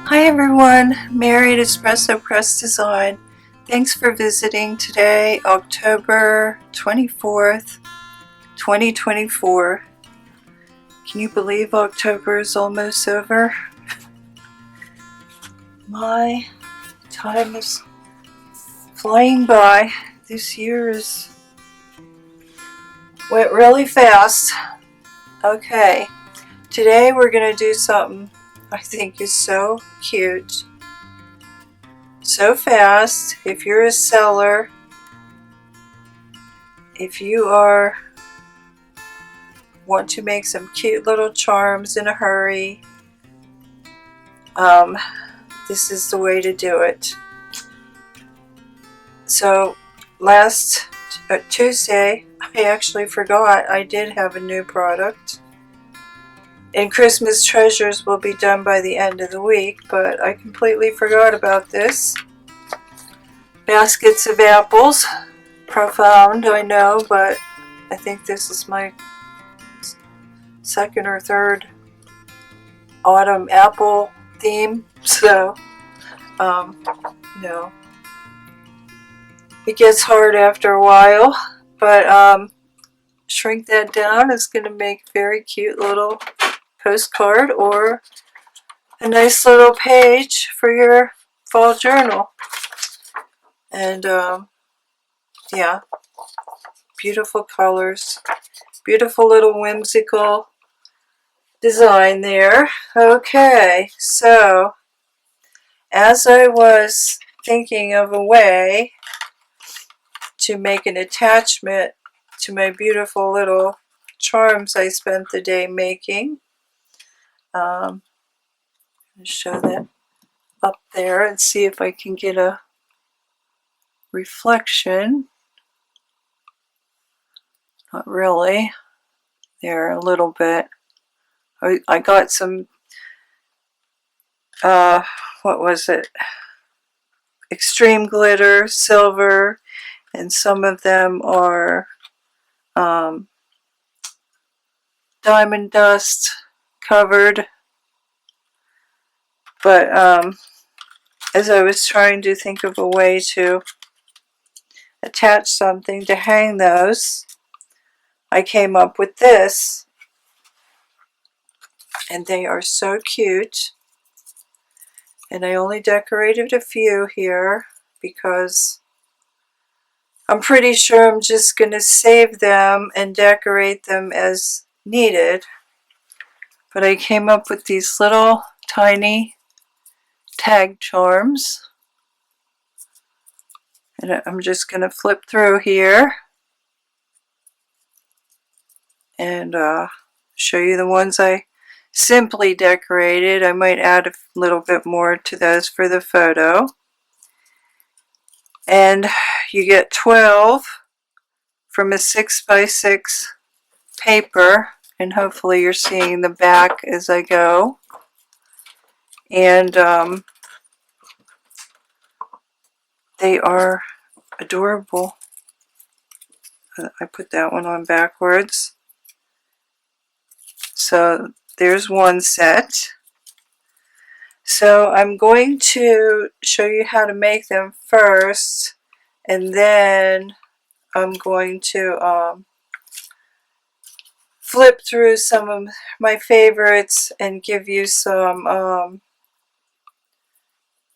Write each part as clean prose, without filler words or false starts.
Hi everyone, Mary at Espresso Press Design. Thanks for visiting today, October 24th, 2024. Can you believe October is almost over? My time is flying by. This year went really fast. Okay, today we're going to do something I think is so cute. So fast. If you're a seller, if you want to make some cute little charms in a hurry, this is the way to do it. So last Tuesday, I actually forgot I did have a new product. And Christmas treasures will be done by the end of the week, but I completely forgot about this. Baskets of apples. Profound, I know, but I think this is my second or third autumn apple theme, so it gets hard after a while, but shrink that down is going to make a very cute little postcard or a nice little page for your fall journal. And yeah, beautiful colors, beautiful little whimsical design there. Okay, so as I was thinking of a way to make an attachment to my beautiful little charms I spent the day making, I'll show that up there and see if I can get a reflection. Not really. There, a little bit. I got some, what was it? Extreme glitter, silver, and some of them are diamond dust covered. But as I was trying to think of a way to attach something to hang those, I came up with this. And they are so cute. And I only decorated a few here because I'm pretty sure I'm just going to save them and decorate them as needed. But I came up with these little tiny tag charms. And I'm just going to flip through here and show you the ones I simply decorated. I might add a little bit more to those for the photo. And you get 12 from a 6x6 paper, and hopefully you're seeing the back as I go. And they are adorable. I put that one on backwards. So there's one set. So I'm going to show you how to make them first, and then I'm going to flip through some of my favorites and give you some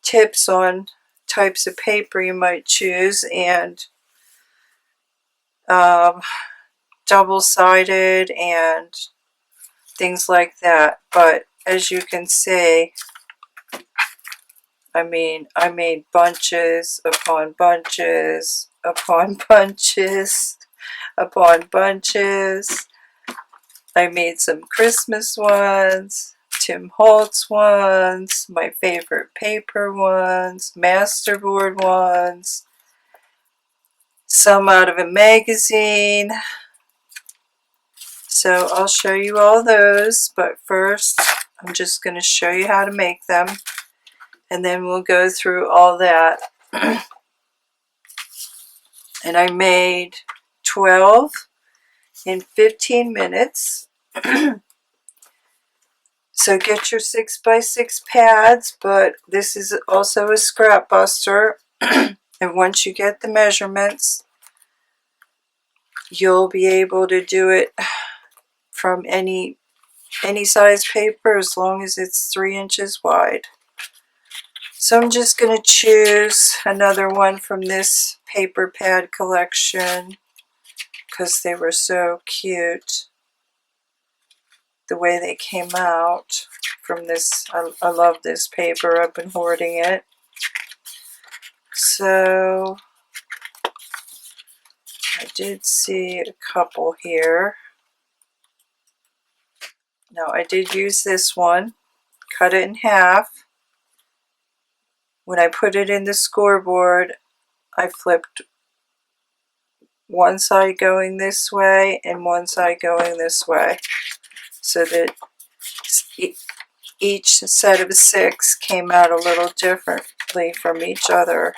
tips on types of paper you might choose, and double-sided and things like that. But as you can see, I made bunches upon bunches upon bunches upon bunches. I made some Christmas ones, Tim Holtz ones, my favorite paper ones, masterboard ones, some out of a magazine. So I'll show you all those, but first I'm just going to show you how to make them, and then we'll go through all that. And I made 12 in 15 minutes. So get your 6x6 pads, but this is also a scrap buster. And once you get the measurements, you'll be able to do it from any size paper as long as it's 3 inches wide. So I'm just going to choose another one from this paper pad collection because they were so cute the way they came out from this. I love this paper. I've been hoarding it. So I did see a couple here. Now I did use this one, cut it in half. When I put it in the scoreboard, I flipped one side going this way and one side going this way, so that each set of 6 came out a little differently from each other.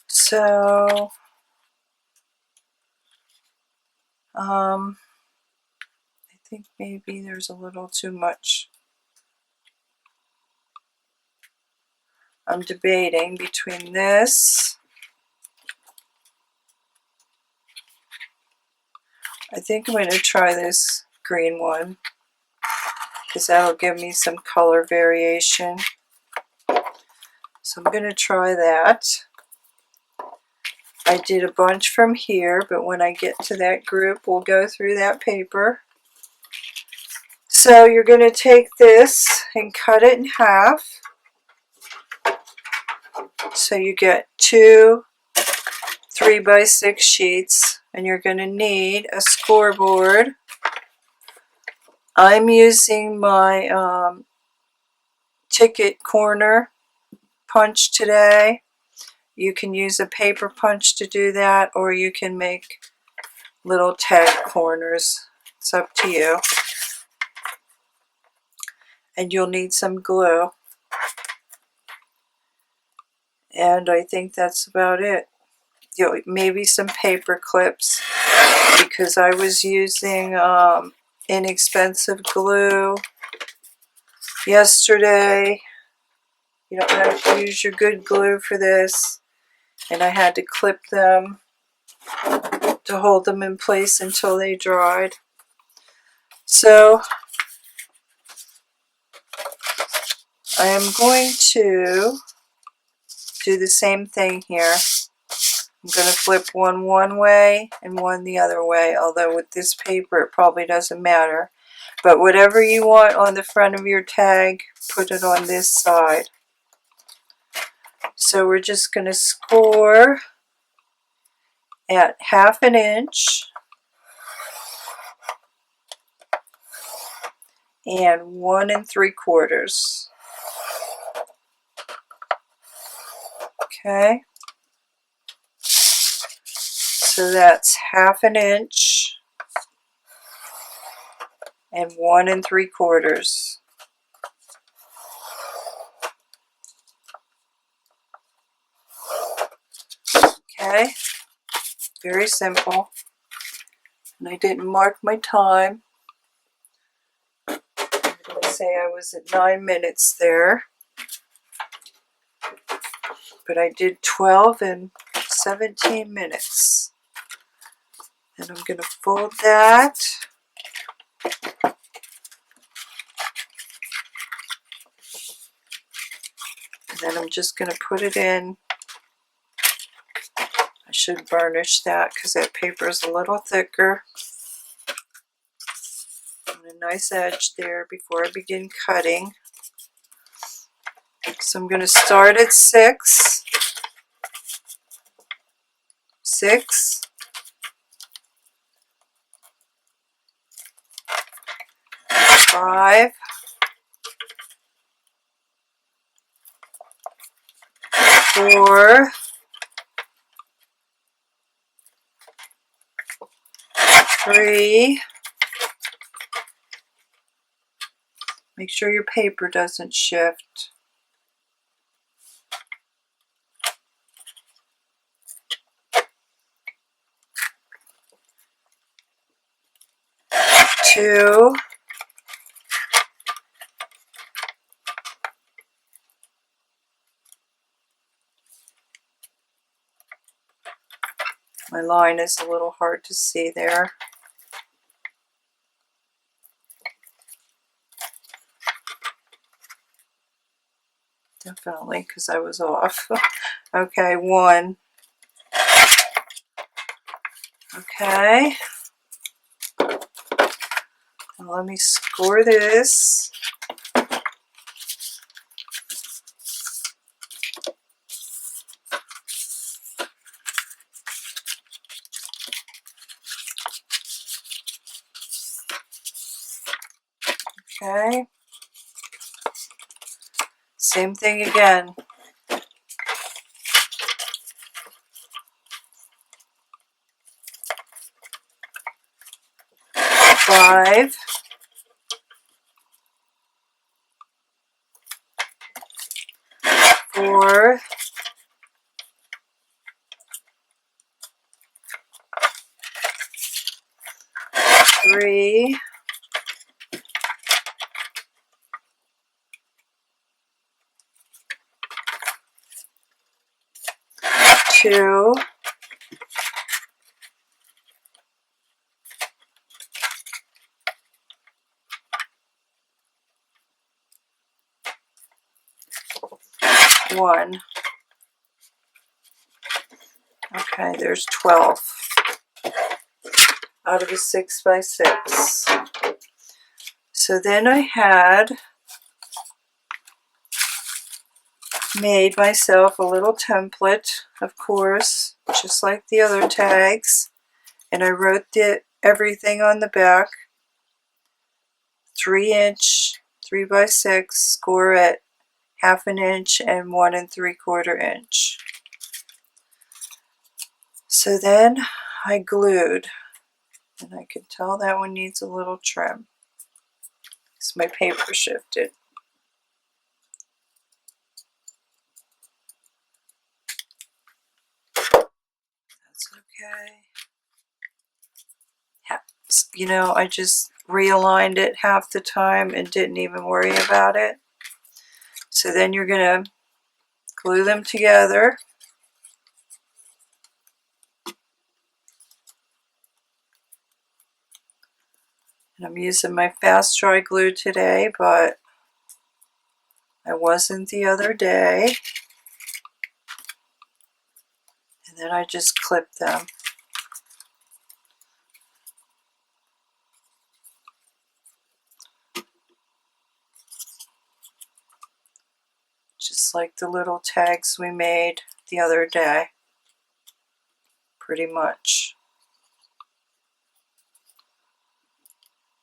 So I think maybe there's a little too much. I'm debating between this. I think I'm going to try this green one because that'll give me some color variation. So I'm going to try that. I did a bunch from here, but when I get to that group, we'll go through that paper. So you're going to take this and cut it in half. So you get 2 3x6 sheets, and you're going to need a scoreboard. I'm using my ticket corner punch today. You can use a paper punch to do that, or you can make little tag corners. It's up to you. And you'll need some glue. And I think that's about it. Maybe some paper clips, because I was using inexpensive glue yesterday. You don't have to use your good glue for this. And I had to clip them to hold them in place until they dried. So I am going to do the same thing here. I'm going to flip one way and one the other way, although with this paper it probably doesn't matter. But whatever you want on the front of your tag, put it on this side. So we're just going to score at 1/2 inch and 1 3/4. Okay. So that's 1/2 inch and 1 3/4. Okay, very simple. And I didn't mark my time. I'm going to say I was at 9 minutes there. But I did 12 and 17 minutes. And I'm going to fold that. And then I'm just going to put it in. I should burnish that because that paper is a little thicker. And a nice edge there before I begin cutting. So I'm going to start at 6. 6. 5. 4. 3. Make sure your paper doesn't shift. 2. My line is a little hard to see there. Definitely, because I was off. Okay, 1. Okay. Now let me score this. Okay. Same thing again. 5. 4. 3. 2. 1. Okay, there's 12 out of a 6 by 6. So then I had made myself a little template, of course, just like the other tags, and I wrote everything on the back. 3-inch, 3 by 6, score at 1/2 inch and 1 3/4 inch. So then I glued, and I can tell that one needs a little trim because my paper shifted. That's okay. You know, I just realigned it half the time and didn't even worry about it. So then you're going to glue them together. And I'm using my fast dry glue today, but I wasn't the other day. And then I just clip them. Just like the little tags we made the other day. Pretty much.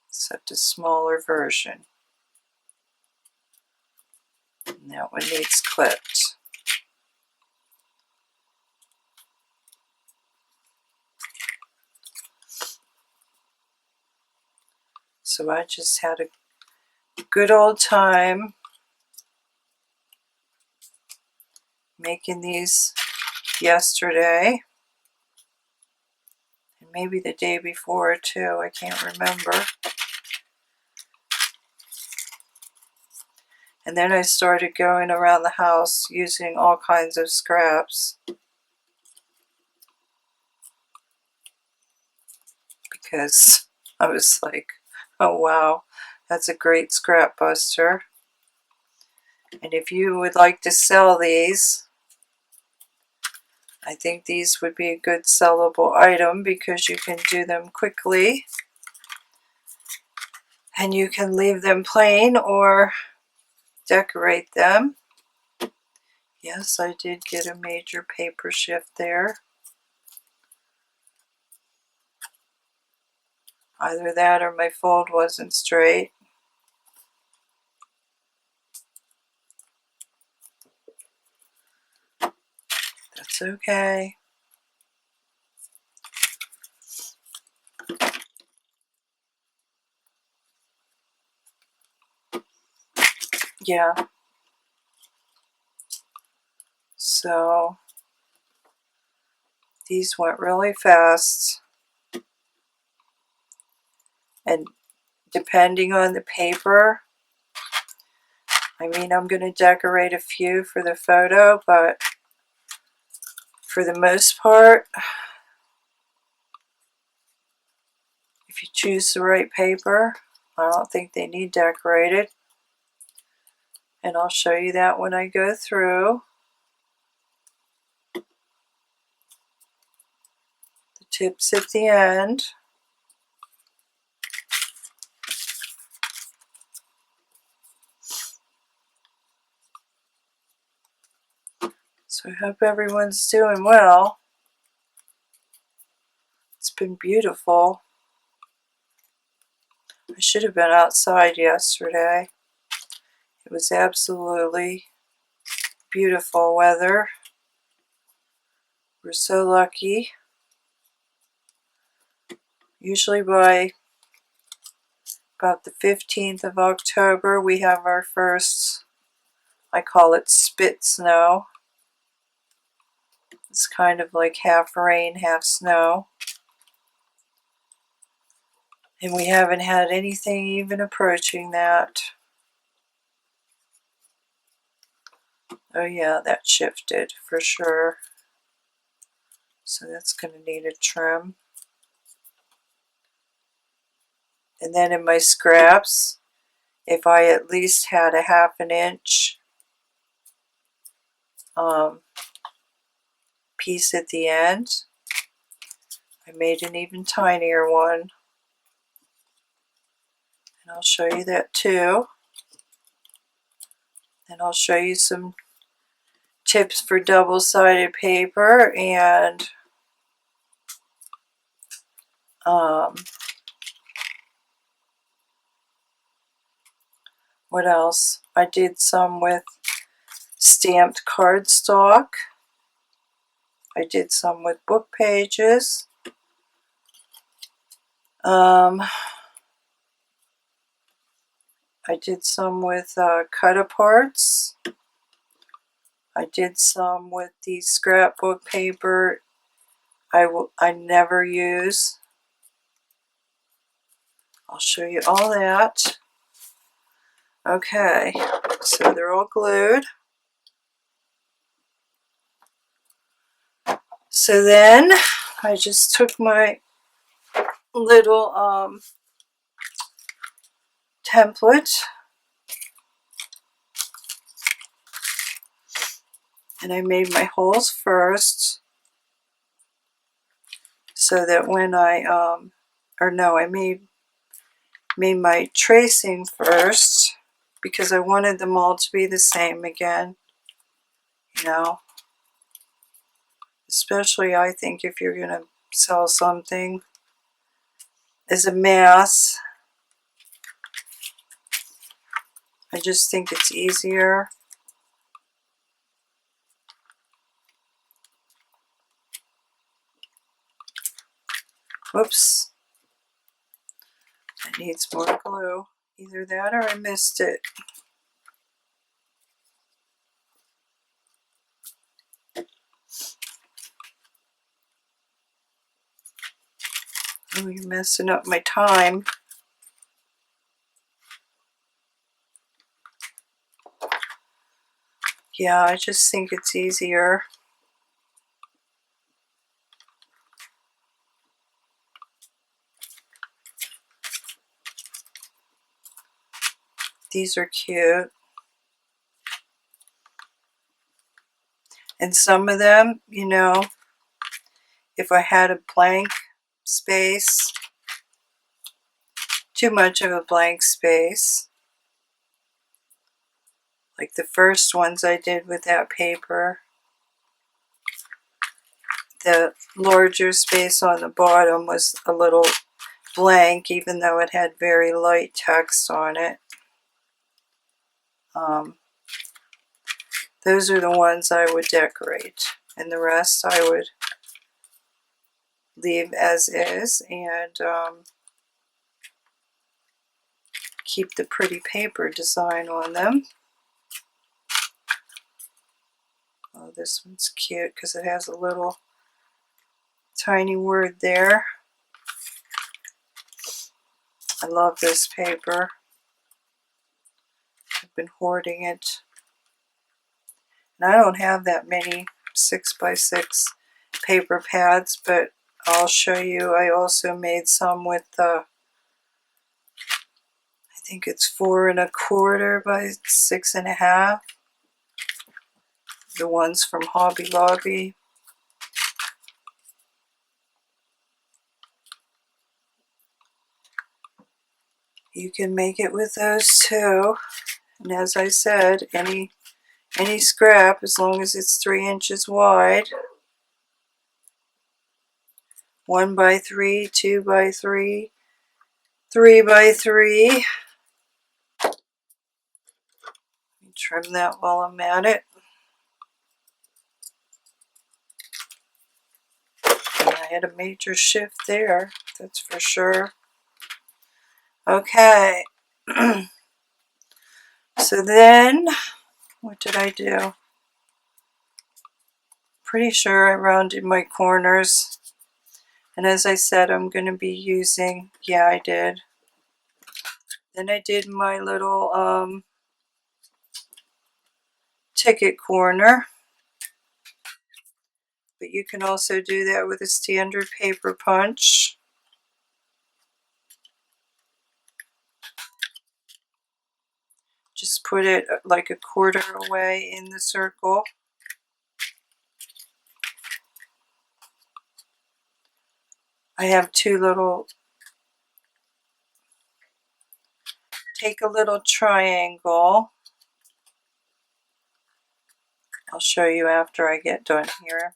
Except a smaller version. And that one needs clipped. So I just had a good old time making these yesterday. And maybe the day before too, I can't remember. And then I started going around the house using all kinds of scraps. Because I was like, oh wow, that's a great scrap buster. And if you would like to sell these, I think these would be a good sellable item because you can do them quickly. And you can leave them plain or decorate them. Yes, I did get a major paper shift there. Either that or my fold wasn't straight. That's okay. Yeah. So these went really fast. And depending on the paper, I mean, I'm going to decorate a few for the photo, but for the most part, if you choose the right paper. I don't think they need decorated. And I'll show you that when I go through. The tips at the end. So I hope everyone's doing well. It's been beautiful. I should have been outside yesterday. It was absolutely beautiful weather. We're so lucky. Usually by about the 15th of October we have our first, I call it spit snow. It's kind of like half rain, half snow. And we haven't had anything even approaching that. Oh yeah, that shifted for sure. So that's going to need a trim. And then in my scraps, if I at least had a half an inch piece at the end, I made an even tinier one. And I'll show you that too. And I'll show you some tips for double-sided paper and what else? I did some with stamped cardstock. I did some with book pages. I did some with cut-aparts. I did some with the scrapbook paper I never use. I'll show you all that. Okay, so they're all glued. So then I just took my little template and I made my holes first so that when I made my tracing first because I wanted them all to be the same again, you know. Especially I think if you're going to sell something as a mass, I just think it's easier. Whoops. It needs more glue. Either that or I missed it. Oh, you're messing up my time. Yeah, I just think it's easier. These are cute. And some of them, you know, if I had a blank space, too much of a blank space, like the first ones I did with that paper, the larger space on the bottom was a little blank, even though it had very light text on it. Those are the ones I would decorate, and the rest I would leave as is and keep the pretty paper design on them. Oh, this one's cute because it has a little tiny word there. I love this paper. I've been hoarding it. And I don't have that many 6x6 paper pads, but I'll show you. I also made some with the, I think it's 4 1/4 by 6 1/2. The ones from Hobby Lobby. You can make it with those too. And as I said, any scrap, as long as it's 3 inches wide. 1 by 3, 2 by 3, 3 by 3. Trim that while I'm at it. And I had a major shift there, that's for sure. Okay. So then, what did I do? Pretty sure I rounded my corners. And as I said, I'm going to be using, yeah, I did. Then I did my little ticket corner. But you can also do that with a standard paper punch. Just put it like 1/4 away in the circle. I have 2 little, take a little triangle. I'll show you after I get done here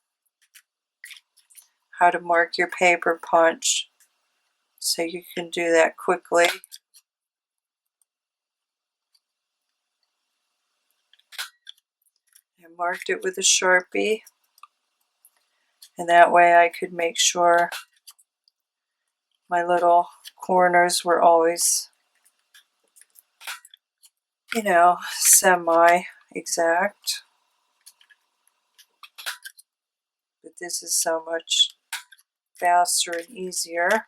how to mark your paper punch so you can do that quickly. I marked it with a Sharpie, and that way I could make sure my little corners were always, you know, semi-exact. But this is so much faster and easier.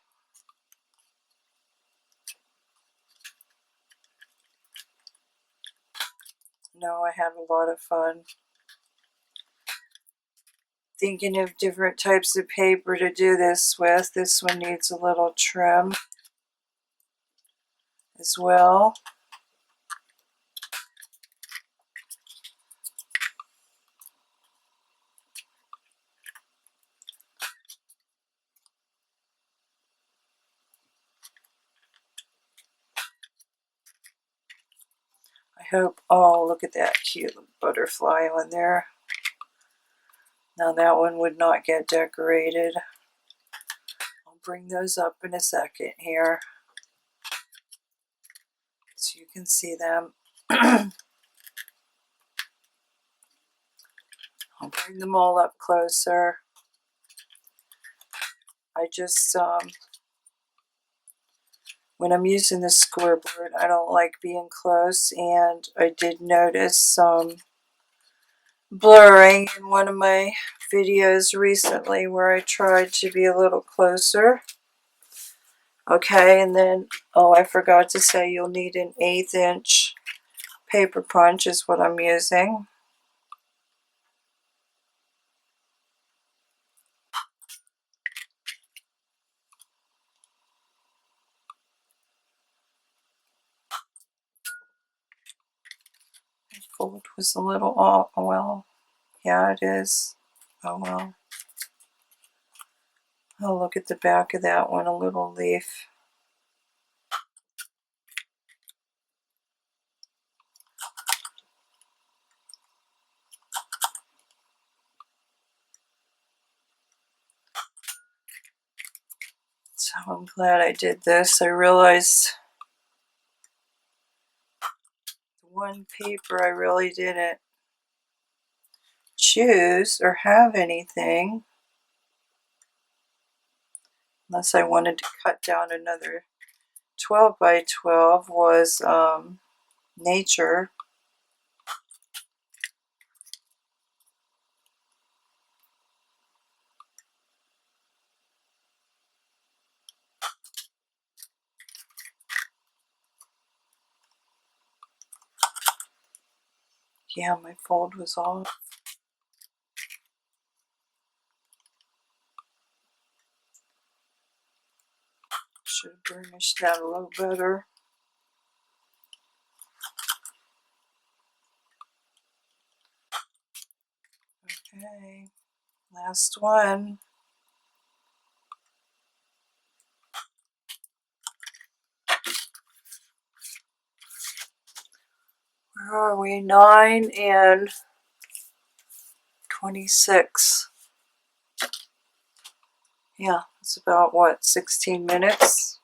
No, I had a lot of fun thinking of different types of paper to do this with. This one needs a little trim as well. I hope, oh, look at that cute butterfly on there. Now that one would not get decorated. I'll bring those up in a second here so you can see them. I'll bring them all up closer. I just, when I'm using the scoreboard, I don't like being close, and I did notice some blurring in one of my videos recently where I tried to be a little closer. Okay, and then, oh, I forgot to say you'll need an 1/8 inch paper punch is what I'm using. My fold was a little off. Oh, well, yeah, it is. Oh, well. Oh, look at the back of that one, a little leaf. So I'm glad I did this. I realized one paper I really didn't choose or have anything, unless I wanted to cut down another 12 by 12, was nature. Yeah, my fold was off. Burnish that a little better. Okay, last one. Where are we? 9 and 26. Yeah, it's about what, 16 minutes?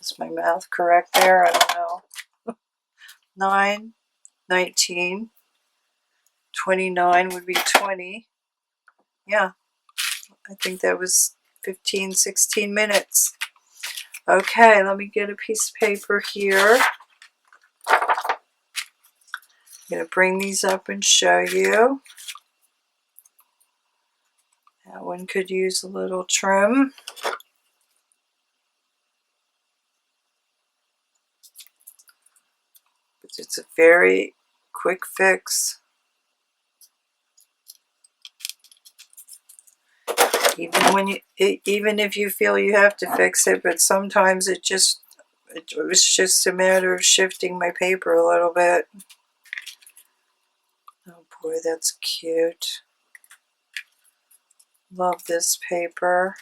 Is my math correct there? I don't know. 9, 19, 29 would be 20. Yeah, I think that was 15, 16 minutes. Okay, let me get a piece of paper here. I'm going to bring these up and show you. That one could use a little trim. But it's a very quick fix. Even if you feel you have to fix it, but sometimes it was just a matter of shifting my paper a little bit. Oh boy, that's cute. Love this paper.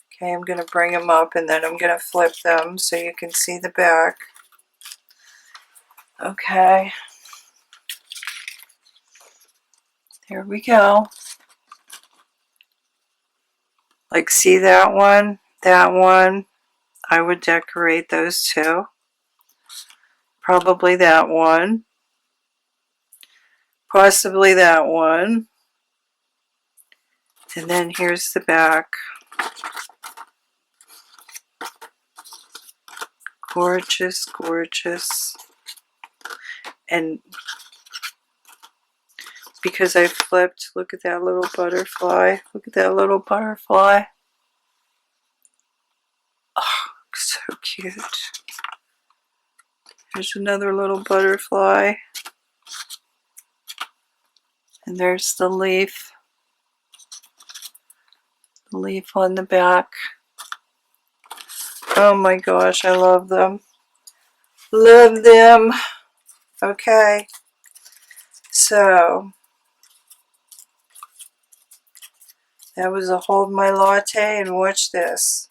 Okay, I'm going to bring them up and then I'm going to flip them so you can see the back. Okay. Here we go. Like, see that one? That one. I would decorate those two. Probably that one. Possibly that one. And then here's the back. Gorgeous, gorgeous. And because I flipped, look at that little butterfly. Look at that little butterfly. Oh, so cute. There's another little butterfly. And there's the leaf. The leaf on the back. Oh my gosh, I love them. Love them. Okay. So that was a hold my latte and watch this.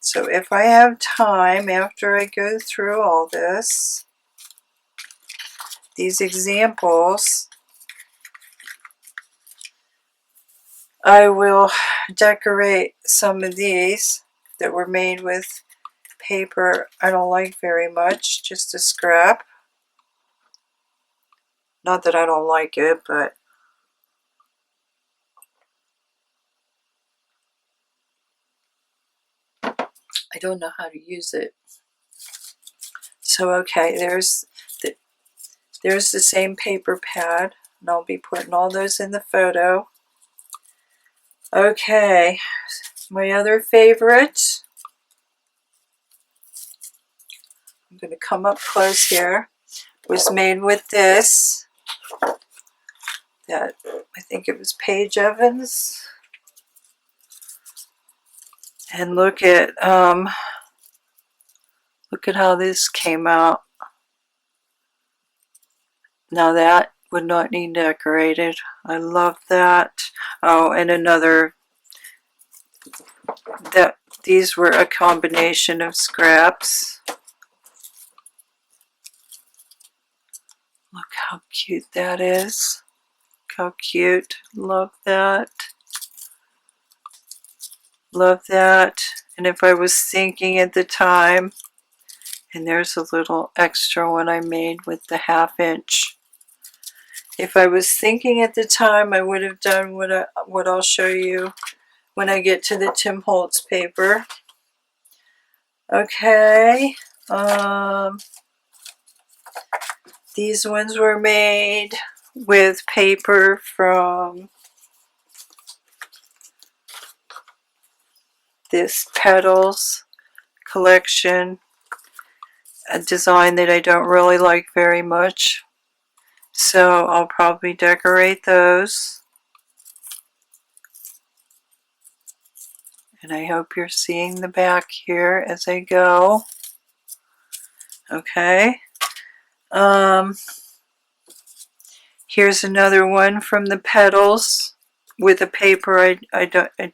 So if I have time after I go through all this, these examples, I will decorate some of these that were made with paper I don't like very much, just a scrap. Not that I don't like it, but I don't know how to use it. So okay, there's the same paper pad, and I'll be putting all those in the photo. Okay, my other favorite, I'm going to come up close here, was made with this, that I think it was Paige Evans. And look at how this came out. Now that would not need decorated. I love that. Oh, and another, that these were a combination of scraps. Look how cute that is. Look how cute. Love that. Love that. And if I was thinking at the time, and there's a little extra one I made with the 1/2 inch. If I was thinking at the time, I would have done what I'll show you when I get to the Tim Holtz paper. Okay. These ones were made with paper from this Petals collection. a design that I don't really like very much. So I'll probably decorate those. And I hope you're seeing the back here as I go. Okay. Here's another one from the petals with a paper I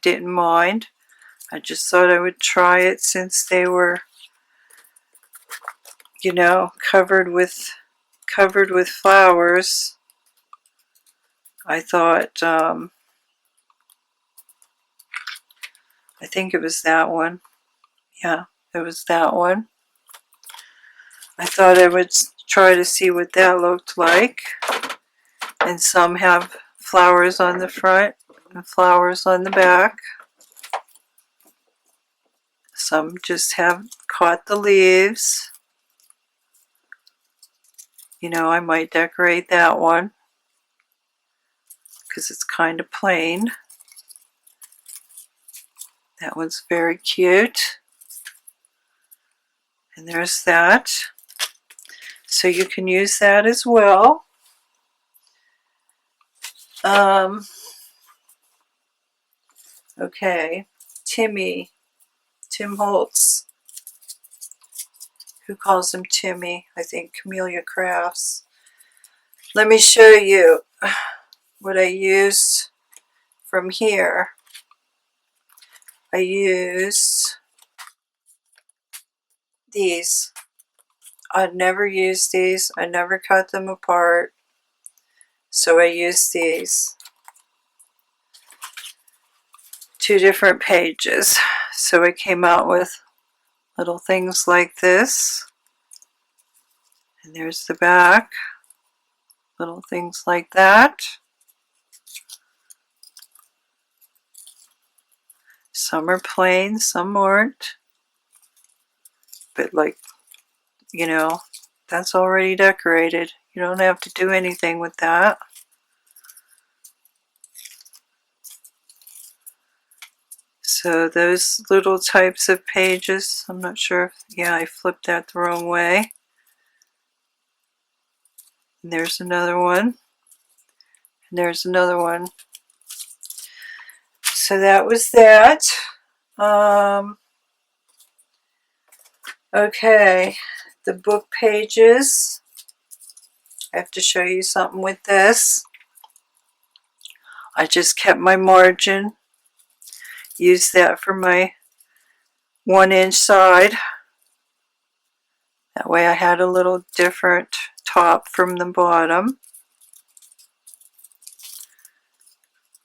didn't mind. I just thought I would try it since they were, you know, covered with flowers. I thought, I think it was that one. Yeah, it was that one. I thought I would try to see what that looked like. And some have flowers on the front and flowers on the back. Some just have caught the leaves. You know, I might decorate that one because it's kind of plain. That one's very cute. And there's that. So you can use that as well. Okay, Tim Holtz. Who calls him Timmy? I think Camellia Crafts. Let me show you what I used from here. I used these. I'd never used these. I never cut them apart. So I used these. 2 different pages. So I came out with little things like this. And there's the back. Little things like that. Some are plain, some aren't. But like, you know, that's already decorated. You don't have to do anything with that. So those little types of pages, I'm not sure if, yeah, I flipped that the wrong way. And there's another one. And there's another one. So that was that. Okay, the book pages. I have to show you something with this. I just kept my margin. Used that for my 1-inch side. That way I had a little different top from the bottom.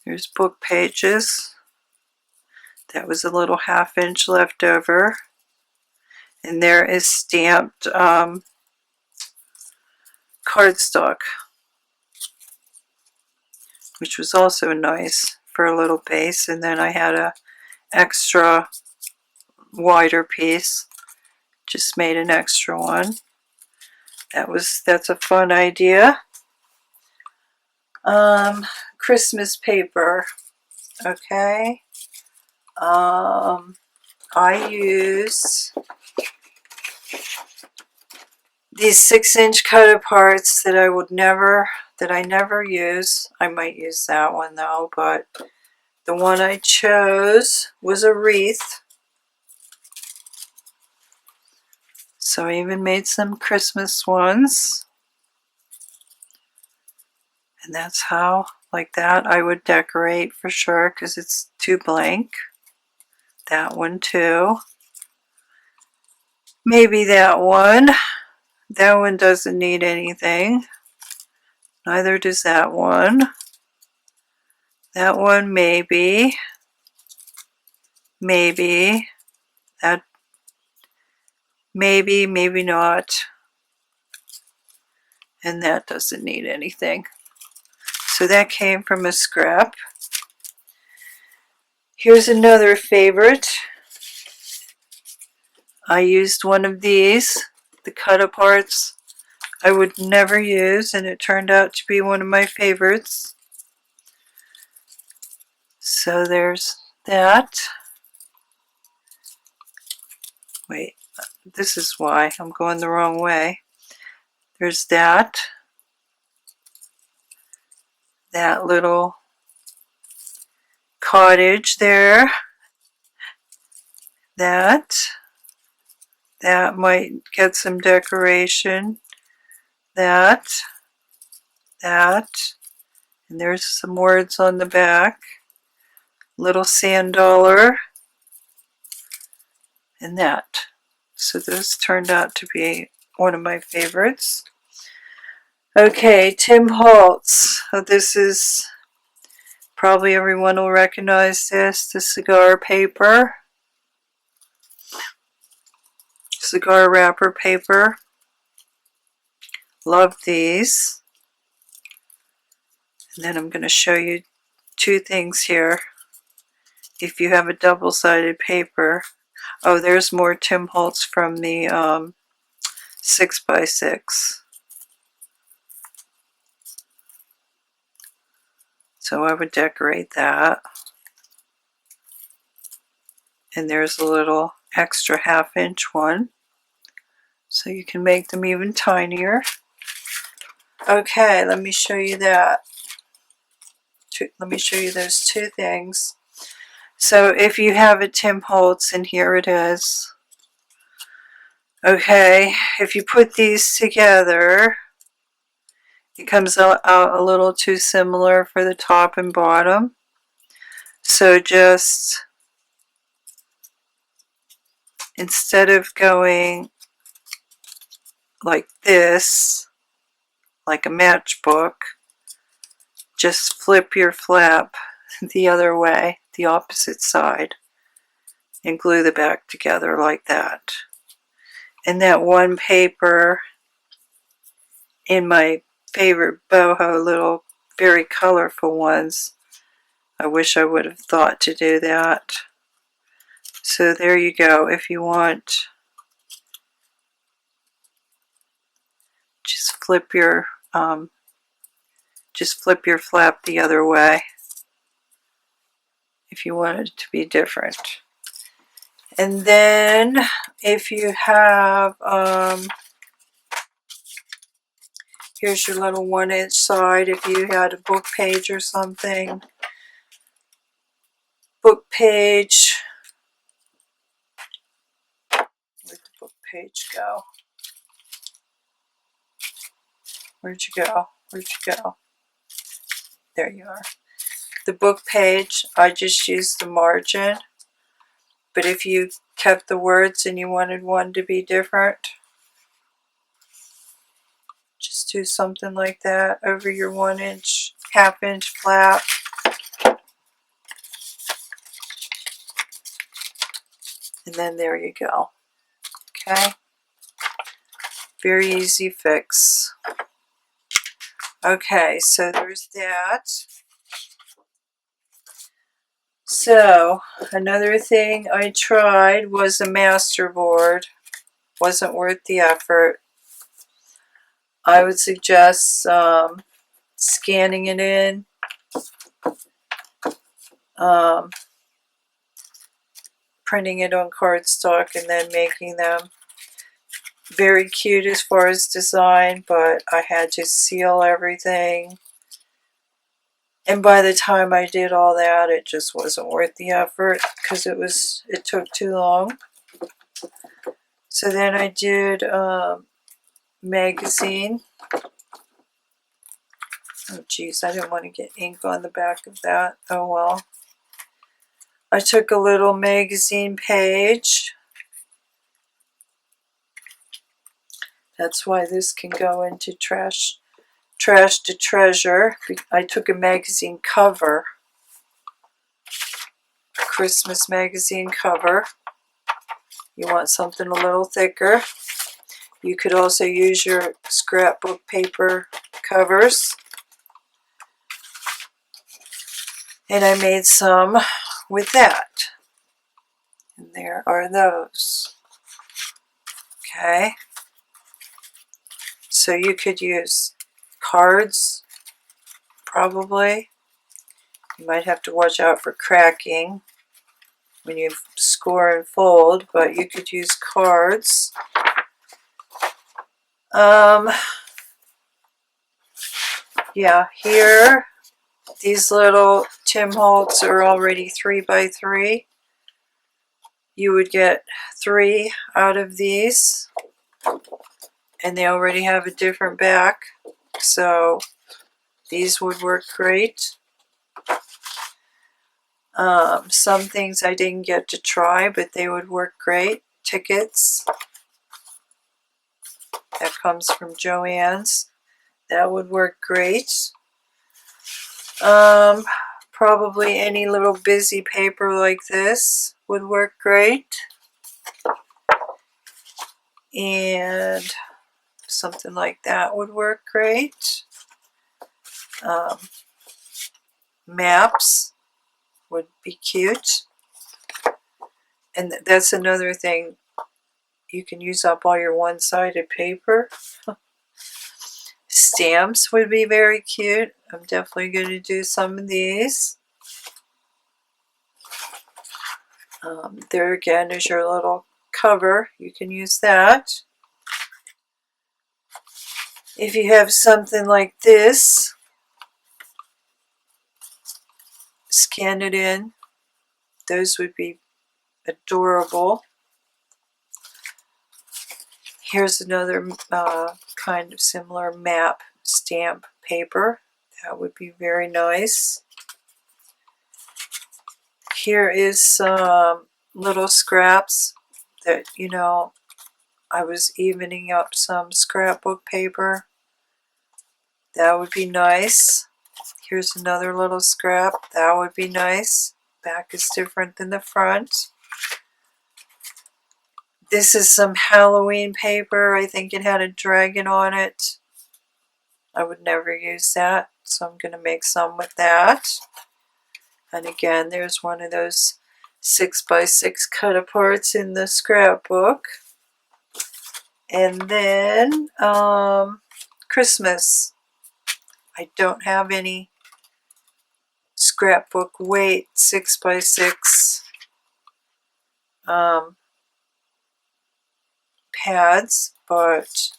There's book pages. That was a little 1/2 inch left over. And there is stamped cardstock, which was also nice for a little base. And then I had a extra wider piece. Just made an extra one. That's a fun idea. Christmas paper. Okay. I use these 6-inch cut aparts that I never use. I might use that one though, but the one I chose was a wreath. So I even made some Christmas ones. And that's how, like that, I would decorate for sure because it's too blank. That one too. Maybe that one. That one doesn't need anything. Neither does that one. That one maybe. Maybe. That maybe, maybe not. And that doesn't need anything. So that came from a scrap. Here's another favorite. I used one of these, the cut aparts I would never use, and it turned out to be one of my favorites. So there's that. Wait, This is why I'm going the wrong way. There's that little cottage there. That might get some decoration. That, and there's some words on the back. Little sand dollar, and that. So this turned out to be one of my favorites. Okay, Tim Holtz. So this is, probably everyone will recognize this, the cigar paper. Cigar wrapper paper. Love these. And then I'm going to show you two things here. If you have a double-sided paper. Oh, there's more Tim Holtz from the 6x6. So I would decorate that. And there's a little extra 1/2-inch one. So you can make them even tinier. Okay, let me show you that. Let me show you those two things. So if you have a Tim Holtz, and here it is. Okay, if you put these together, it comes out a little too similar for the top and bottom. So just, instead of going like this, like a matchbook, just flip your flap the other way, the opposite side, and glue the back together like that. And that one paper in my favorite boho little very colorful ones, I wish I would have thought to do that. So there you go. If you want, just flip your flap the other way if you want it to be different. And then if you have here's your little 1-inch side. If you had a book page or something, book page, where'd the book page go? Where'd you go? Where'd you go? There you are. The book page, I just used the margin. But if you kept the words and you wanted one to be different, just do something like that over your 1-inch, 1/2-inch flap. And then there you go. Okay? Very easy fix. Okay, so there's that. So, another thing I tried was a masterboard. Wasn't worth the effort. I would suggest scanning it in, printing it on cardstock, and then making them. Very cute as far as design, but I had to seal everything. And by the time I did all that, it just wasn't worth the effort because it took too long. So then I did magazine. Oh geez, I didn't want to get ink on the back of that. Oh well. I took a little magazine page. That's why this can go into trash to treasure. I took a magazine cover, a Christmas magazine cover. You want something a little thicker. You could also use your scrapbook paper covers. And I made some with that. And there are those. Okay. So you could use cards, probably. You might have to watch out for cracking when you score and fold, but you could use cards. Yeah, here, these little Tim Holtz are already 3 by 3. You would get 3 out of these, and they already have a different back, so these would work great. Some things I didn't get to try, but they would work great. Tickets. That comes from Joann's. That would work great. Probably any little busy paper like this would work great. And something like that would work great. Maps would be cute. And that's another thing. You can use up all your one-sided paper. Stamps would be very cute. I'm definitely going to do some of these. There again is your little cover. You can use that. If you have something like this, scan it in. Those would be adorable. Here's another kind of similar map stamp paper. That would be very nice. Here is some little scraps that, you know, I was evening up some scrapbook paper. That would be nice. Here's another little scrap. That would be nice. Back is different than the front. This is some Halloween paper. I think it had a dragon on it. I would never use that, so I'm going to make some with that. And again, there's one of those 6 by 6 cut aparts in the scrapbook. And then Christmas. I don't have any scrapbook weight 6 by 6 pads, but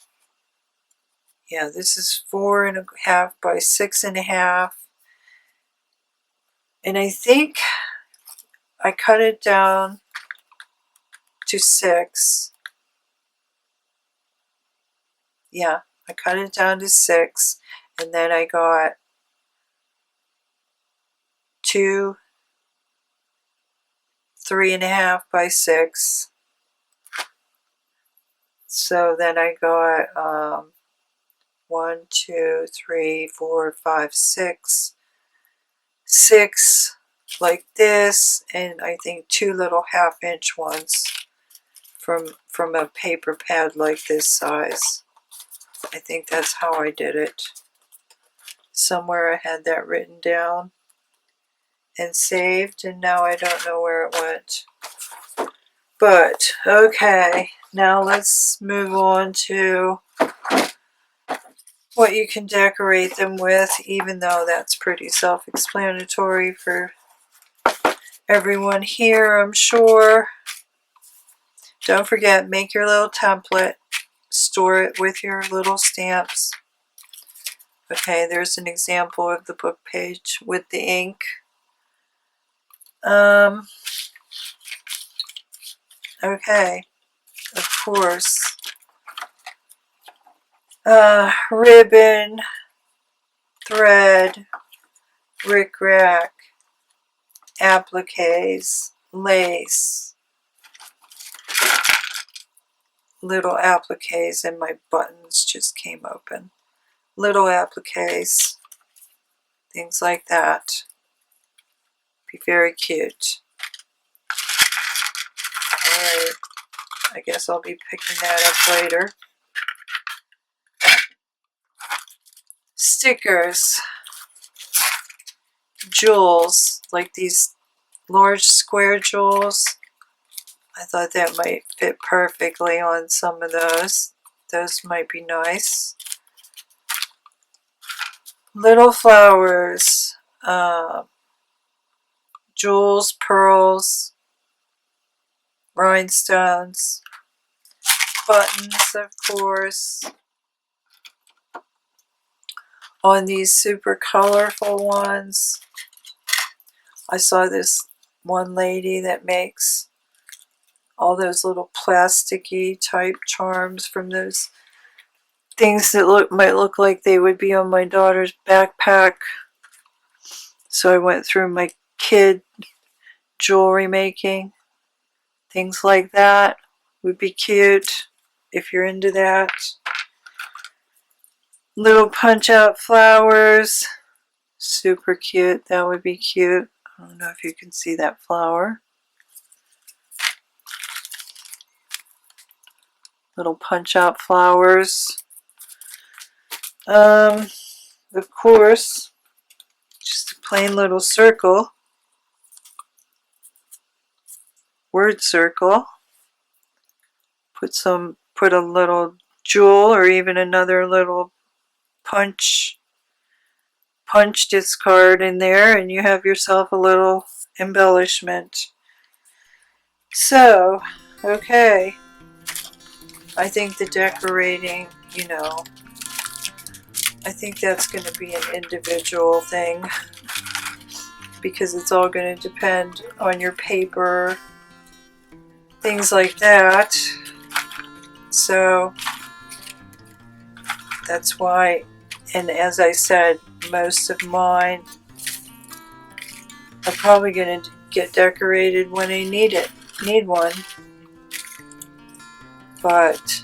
yeah, this is 4.5 by 6.5, and I think I cut it down to 6. Yeah, I cut it down to 6, and then I got 2 3.5 by 6. So then I got 1, 2, 3, 4, 5, 6. 6 like this, and I think 2 little 1/2-inch ones from a paper pad like this size. I think that's how I did it. Somewhere I had that written down and saved, and now I don't know where it went. But okay, now let's move on to what you can decorate them with, even though that's pretty self-explanatory for everyone here, I'm sure. Don't forget, make your little template, store it with your little stamps. Okay, there's an example of the book page with the ink. Okay, of course. Ribbon, thread, rickrack, appliques, lace, little appliques, and my buttons just came open. Little appliques, things like that. Be very cute. Alright, I guess I'll be picking that up later. Stickers, jewels, like these large square jewels. I thought that might fit perfectly on some of those. Those might be nice. Little flowers, jewels, pearls, rhinestones, buttons, of course, on these super colorful ones. I saw this one lady that makes all those little plasticky type charms from those things that might look like they would be on my daughter's backpack. So I went through my kid jewelry making. Things like that would be cute if you're into that. Little punch out flowers. Super cute. That would be cute. I don't know if you can see that flower. Little punch out flowers. Of course, just a plain little circle. Word circle. Put a little jewel or even another little punch discard in there, and you have yourself a little embellishment. So, okay. I think the decorating, you know, I think that's going to be an individual thing because it's all going to depend on your paper, things like that. So that's why, and as I said, most of mine are probably going to get decorated when I need one. But,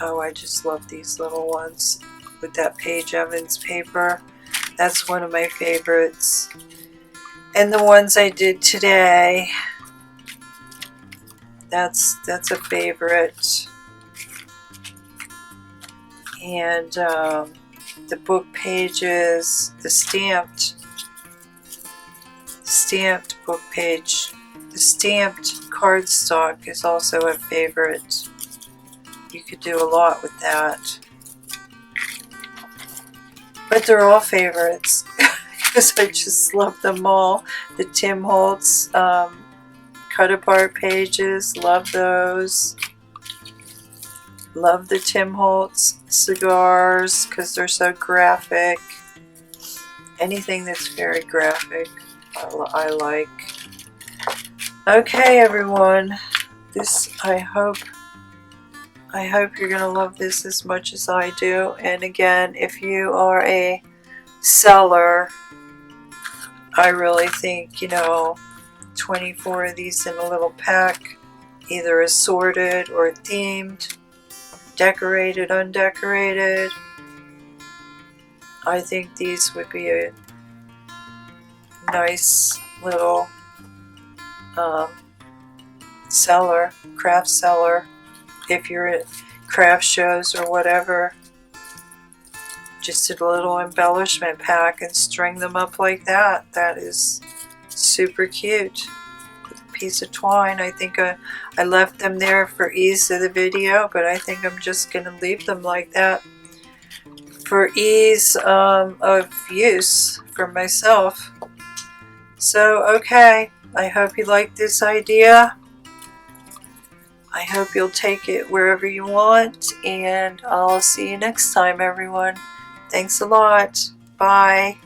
oh, I just love these little ones with that Paige Evans paper. That's one of my favorites. And the ones I did today, that's a favorite. And the book pages, the stamped book page, the stamped cardstock is also a favorite. You could do a lot with that. But they're all favorites because I just love them all. The Tim Holtz cut apart pages, love those. Love the Tim Holtz cigars because they're so graphic. Anything that's very graphic, I like. Okay, everyone. I hope you're gonna love this as much as I do. And again, if you are a seller, I really think, you know, 24 of these in a little pack, either assorted or themed, decorated, undecorated. I think these would be a nice little seller, craft seller. If you're at craft shows or whatever, just a little embellishment pack and string them up like that. That is super cute. With a piece of twine. I think I left them there for ease of the video, but I think I'm just going to leave them like that for ease of use for myself. So, okay, I hope you like this idea. I hope you'll take it wherever you want, and I'll see you next time, everyone. Thanks a lot. Bye.